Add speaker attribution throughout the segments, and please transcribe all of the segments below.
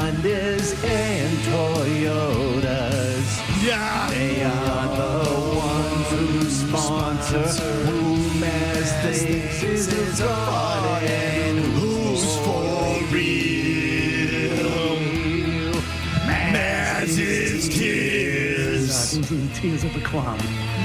Speaker 1: Hondas and Toyotas.
Speaker 2: Yeah.
Speaker 1: They are the ones who sponsor who Mazz thinks is fraud and who's for real. Mazz's Tears.
Speaker 2: Those are the tears of the clown.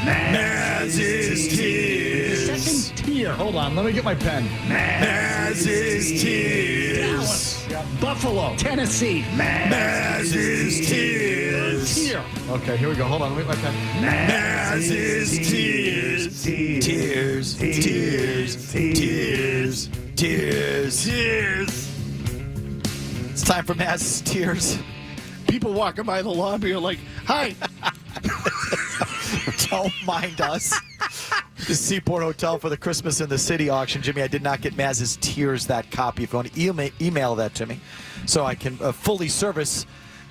Speaker 1: Mazz's Tears.
Speaker 2: Second tier. Hold on. Let me get my pen.
Speaker 1: Mazz's Tears.
Speaker 2: Dallas. Buffalo. Tennessee.
Speaker 1: Mazz's Tears.
Speaker 2: Tier. Okay, here we go. Hold on. Let me get my pen.
Speaker 1: Mazz's Tears. Tears. Tears. Tears. Tears. Tears.
Speaker 3: It's time for Mazz's Tears.
Speaker 2: People walking by the lobby are like, hi.
Speaker 3: Don't mind us. The Seaport Hotel for the Christmas in the City auction. Jimmy, I did not get Mazz's Tears, that copy. If you want to email that to me so I can fully service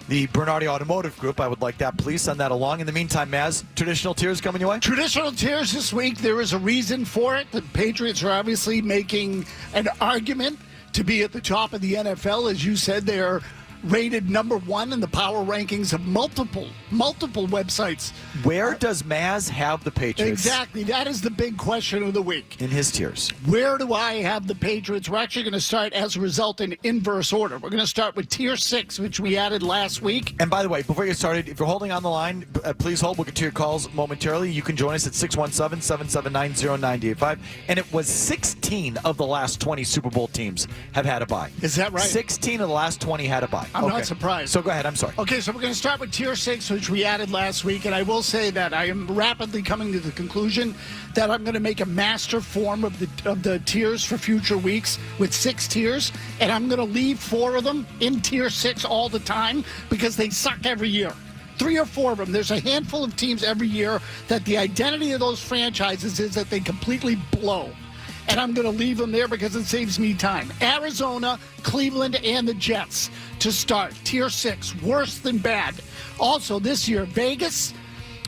Speaker 3: the Bernardi Automotive Group, I would like that. Please send that along. In the meantime, Mazz, traditional tears coming your way?
Speaker 2: Traditional tears this week. There is a reason for it. The Patriots are obviously making an argument to be at the top of the NFL. As you said, they are rated number one in the power rankings of multiple websites.
Speaker 3: Where does Mazz have the Patriots?
Speaker 2: Exactly. That is the big question of the week.
Speaker 3: In his tiers.
Speaker 2: Where do I have the Patriots? We're actually going to start, as a result, in inverse order. We're going to start with Tier 6, which we added last week.
Speaker 3: And by the way, before you get started, if you're holding on the line, please hold. We'll get to your calls momentarily. You can join us at 617-779-0985. And it was 16 of the last 20 Super Bowl teams have had a bye.
Speaker 2: Is that right?
Speaker 3: 16 of the last 20 had a bye.
Speaker 2: I'm not surprised.
Speaker 3: So go ahead. I'm sorry.
Speaker 2: Okay, so we're going to start with Tier 6, which we added last week. And I will say that I am rapidly coming to the conclusion that I'm going to make a master form of the tiers for future weeks with 6 tiers. And I'm going to leave 4 of them in Tier 6 all the time because they suck every year. 3 or 4 of them. There's a handful of teams every year that the identity of those franchises is that they completely blow. And I'm going to leave them there because it saves me time. Arizona, Cleveland, and the Jets to start. Tier 6, worse than bad. Also this year, Vegas,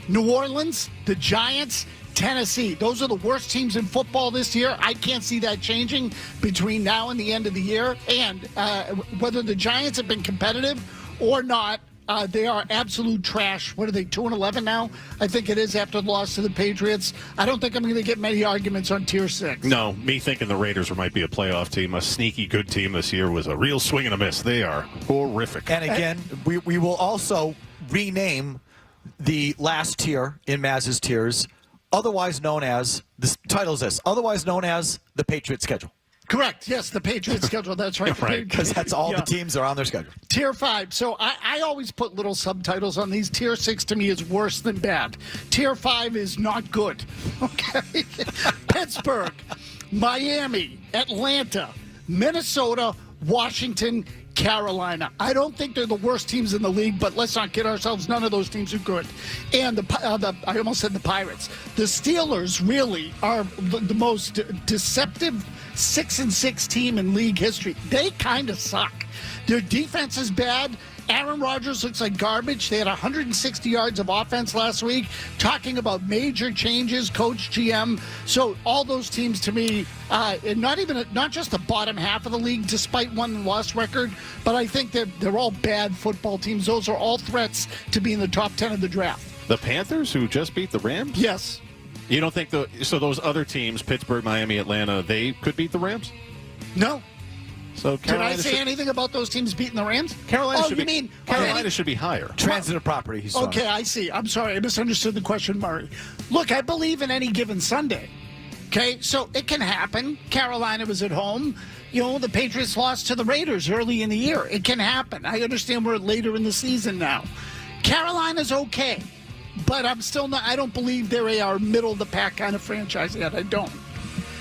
Speaker 2: New Orleans, the Giants, Tennessee. Those are the worst teams in football this year. I can't see that changing between now and the end of the year. And whether the Giants have been competitive or not, they are absolute trash. What are they, 2-11 now? I think it is after the loss to the Patriots. I don't think I'm going to get many arguments on Tier 6.
Speaker 4: No, me thinking the Raiders might be a playoff team, a sneaky good team this year was a real swing and a miss. They are horrific.
Speaker 3: And again, we will also rename the last tier in Mazz's Tiers, otherwise known as, this title is this, otherwise known as the Patriots schedule.
Speaker 2: Correct. Yes, the Patriots schedule. That's right.
Speaker 3: Right, because that's all the teams that are on their schedule.
Speaker 2: Tier 5. So I always put little subtitles on these. Tier 6 to me is worse than bad. Tier 5 is not good. Okay? Pittsburgh, Miami, Atlanta, Minnesota, Washington, Carolina. I don't think they're the worst teams in the league, but let's not kid ourselves. None of those teams are good. And I almost said the Pirates. The Steelers really are the most deceptive 6-6 team in league history. They kind of suck. Their defense is bad. Aaron Rodgers looks like garbage. They had 160 yards of offense last week, talking about major changes, coach, GM. So all those teams to me, not just the bottom half of the league, despite one-loss record, but I think they're all bad football teams. Those are all threats to be in the top 10 of the draft.
Speaker 4: The Panthers, who just beat the Rams?
Speaker 2: Yes.
Speaker 4: You don't think so those other teams, Pittsburgh, Miami, Atlanta, they could beat the Rams?
Speaker 2: No.
Speaker 4: So
Speaker 2: Did I say anything about those teams beating the Rams?
Speaker 4: Carolina
Speaker 2: should
Speaker 4: be higher.
Speaker 3: Transitive property, he's
Speaker 2: Okay,
Speaker 3: talking.
Speaker 2: I see. I'm sorry. I misunderstood the question, Murray. Look, I believe in any given Sunday. Okay, so it can happen. Carolina was at home. You know, the Patriots lost to the Raiders early in the year. It can happen. I understand we're later in the season now. Carolina's okay, but I'm still not. I don't believe they're a middle of the pack kind of franchise yet. I don't.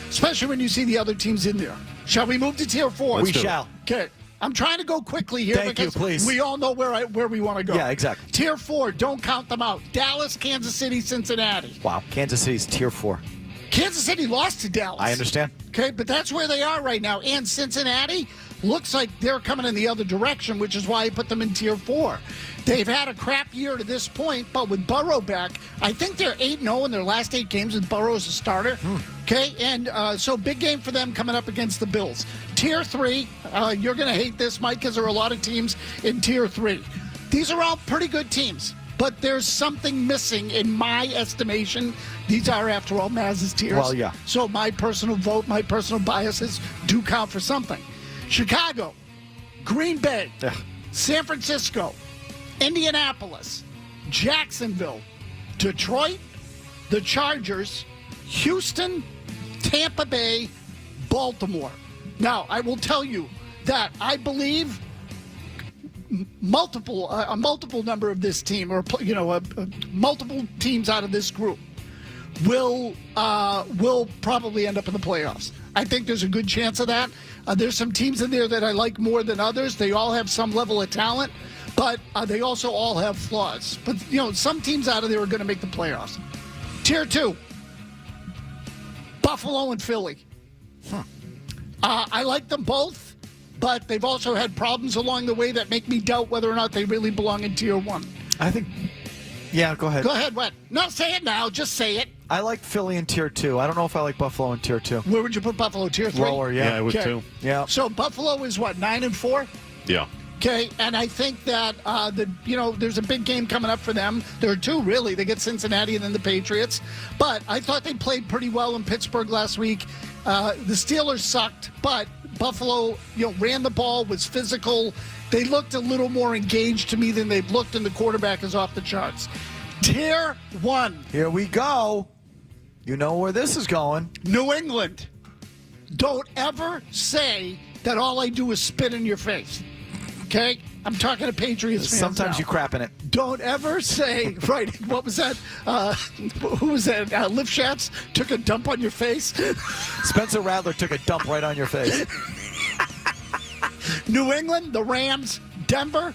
Speaker 2: Especially when you see the other teams in there. Shall we move to Tier 4?
Speaker 3: We shall.
Speaker 2: Okay. I'm trying to go quickly here because
Speaker 3: please.
Speaker 2: we all know where we want to go.
Speaker 3: Yeah, exactly.
Speaker 2: Tier 4, don't count them out. Dallas, Kansas City, Cincinnati.
Speaker 3: Wow, Kansas City's Tier 4.
Speaker 2: Kansas City lost to Dallas.
Speaker 3: I understand.
Speaker 2: Okay, but that's where they are right now. And Cincinnati looks like they're coming in the other direction, which is why I put them in Tier 4. They've had a crap year to this point, but with Burrow back, I think they're 8-0 in their last 8 games with Burrow as a starter. Okay, and so big game for them coming up against the Bills. Tier 3, you're going to hate this, Mike, because there are a lot of teams in Tier 3. These are all pretty good teams, but there's something missing in my estimation. These are, after all, Mazz's tiers.
Speaker 3: Well, yeah.
Speaker 2: So my personal vote, my personal biases do count for something. Chicago, Green Bay, San Francisco, Indianapolis, Jacksonville, Detroit, the Chargers, Houston, Tampa Bay, Baltimore. Now, I will tell you that I believe a multiple number of this team, or multiple teams out of this group, will probably end up in the playoffs. I think there's a good chance of that. There's some teams in there that I like more than others. They all have some level of talent, but they also all have flaws. But some teams out of there are going to make the playoffs. Tier 2. Buffalo and Philly. I like them both, but they've also had problems along the way that make me doubt whether or not they really belong in Tier 1.
Speaker 3: I think. Yeah, go ahead.
Speaker 2: Go ahead, what? No, say it now. Just say it.
Speaker 3: I like Philly in Tier 2. I don't know if I like Buffalo in Tier 2.
Speaker 2: Where would you put Buffalo? Tier 3?
Speaker 3: Lower, yeah.
Speaker 4: Yeah, I would too.
Speaker 3: Yeah.
Speaker 2: So Buffalo is what, 9-4?
Speaker 4: Yeah.
Speaker 2: Okay, and I think that there's a big game coming up for them. There are two, really. They get Cincinnati and then the Patriots. But I thought they played pretty well in Pittsburgh last week. The Steelers sucked, but Buffalo, ran the ball, was physical. They looked a little more engaged to me than they've looked, and the quarterback is off the charts. Tier 1.
Speaker 3: Here we go. You know where this is going.
Speaker 2: New England. Don't ever say that all I do is spit in your face. Okay? I'm talking to Patriots fans
Speaker 3: Sometimes
Speaker 2: now.
Speaker 3: you crap in it.
Speaker 2: Don't ever say, right, what was that? Who was that? Lifshats took a dump on your face?
Speaker 3: Spencer Rattler took a dump right on your face.
Speaker 2: New England, the Rams, Denver,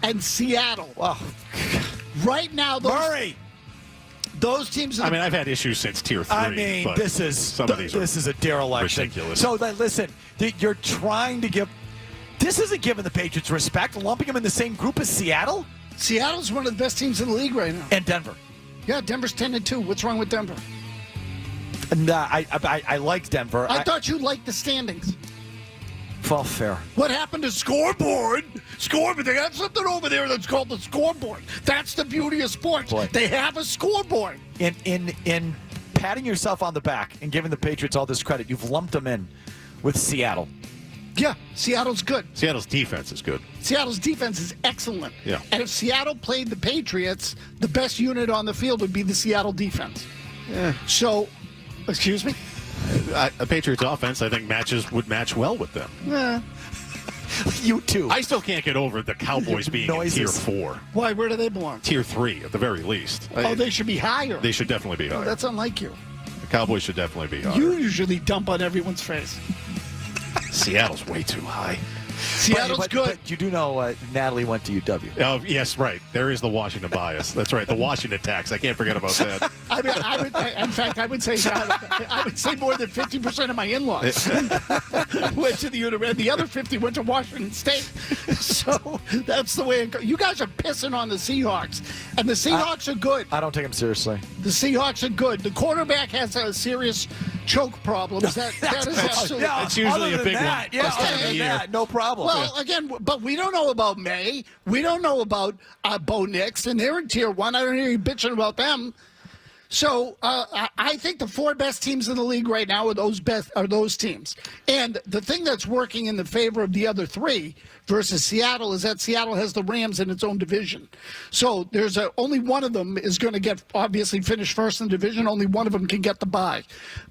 Speaker 2: and Seattle.
Speaker 3: Wow.
Speaker 2: Right now, those teams.
Speaker 4: I mean, I've had issues since Tier 3.
Speaker 3: I mean,
Speaker 4: but
Speaker 3: this is a dereliction.
Speaker 4: Ridiculous.
Speaker 3: So listen, you're trying to give. This isn't giving the Patriots respect, lumping them in the same group as Seattle
Speaker 2: Seattle's one of the best teams in the league right now.
Speaker 3: and Denver.
Speaker 2: Yeah, Denver's 10-2. What's wrong with Denver?
Speaker 3: Nah, I like Denver.
Speaker 2: I thought you liked the standings.
Speaker 3: Well, fair.
Speaker 2: What happened to scoreboard? Scoreboard. They have something over there that's called the scoreboard. That's the beauty of sports.
Speaker 3: Boy.
Speaker 2: They have a scoreboard.
Speaker 3: In patting yourself on the back and giving the Patriots all this credit, you've lumped them in with Seattle.
Speaker 2: Yeah, Seattle's good.
Speaker 4: Seattle's defense is good.
Speaker 2: Seattle's defense is excellent.
Speaker 4: Yeah.
Speaker 2: And if Seattle played the Patriots, the best unit on the field would be the Seattle defense.
Speaker 4: Yeah.
Speaker 2: So, excuse me?
Speaker 4: A Patriots offense, I think, would match well with them.
Speaker 3: You too.
Speaker 4: I still can't get over the Cowboys being in Tier 4.
Speaker 2: Why? Where do they belong?
Speaker 4: Tier 3, at the very least.
Speaker 2: They should be higher.
Speaker 4: They should definitely be higher.
Speaker 2: That's unlike you.
Speaker 4: The Cowboys should definitely be higher.
Speaker 2: You usually dump on everyone's face.
Speaker 4: Seattle's way too high.
Speaker 2: Seattle's good.
Speaker 3: But you do know Natalie went to UW.
Speaker 4: Oh, yes, right. There is the Washington bias. That's right. The Washington tax. I can't forget about that.
Speaker 2: I mean, in fact, I would say more than 50% of my in-laws went to the university. The other 50 went to Washington State. So that's the way it goes. You guys are pissing on the Seahawks, and the Seahawks are good.
Speaker 3: I don't take them seriously.
Speaker 2: The Seahawks are good. The quarterback has a serious choke problems. That is absolutely.
Speaker 4: It's usually a big one.
Speaker 3: Yeah,
Speaker 4: this time of the year.
Speaker 3: no problem.
Speaker 2: Well, again, but we don't know about May. We don't know about Bo Nix, and they're in Tier 1. I don't hear you bitching about them. So I think the 4 best teams in the league right now are those teams. And the thing that's working in the favor of the other 3 versus Seattle is that Seattle has the Rams in its own division. So there's only one of them is going to get obviously finish first in the division. Only one of them can get the bye.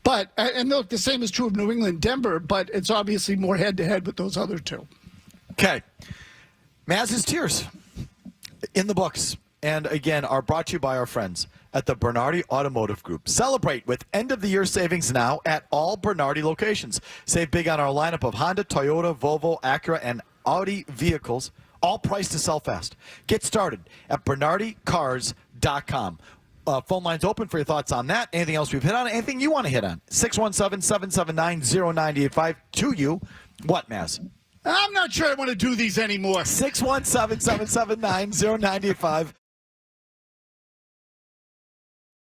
Speaker 2: But and look, the same is true of New England, Denver. But it's obviously more head-to-head with those other 2.
Speaker 3: Okay. Mazz's Tears in the books. And again, are brought to you by our friends at the Bernardi Automotive Group. Celebrate with end-of-the-year savings now at all Bernardi locations. Save big on our lineup of Honda, Toyota, Volvo, Acura, and Audi vehicles, all priced to sell fast. Get started at BernardiCars.com. Phone lines open for your thoughts on that. Anything else we've hit on? Anything you want to hit on? 617-779-0985 to you. What, Mazz?
Speaker 2: I'm not sure I want to do these anymore.
Speaker 3: 617-779-0985.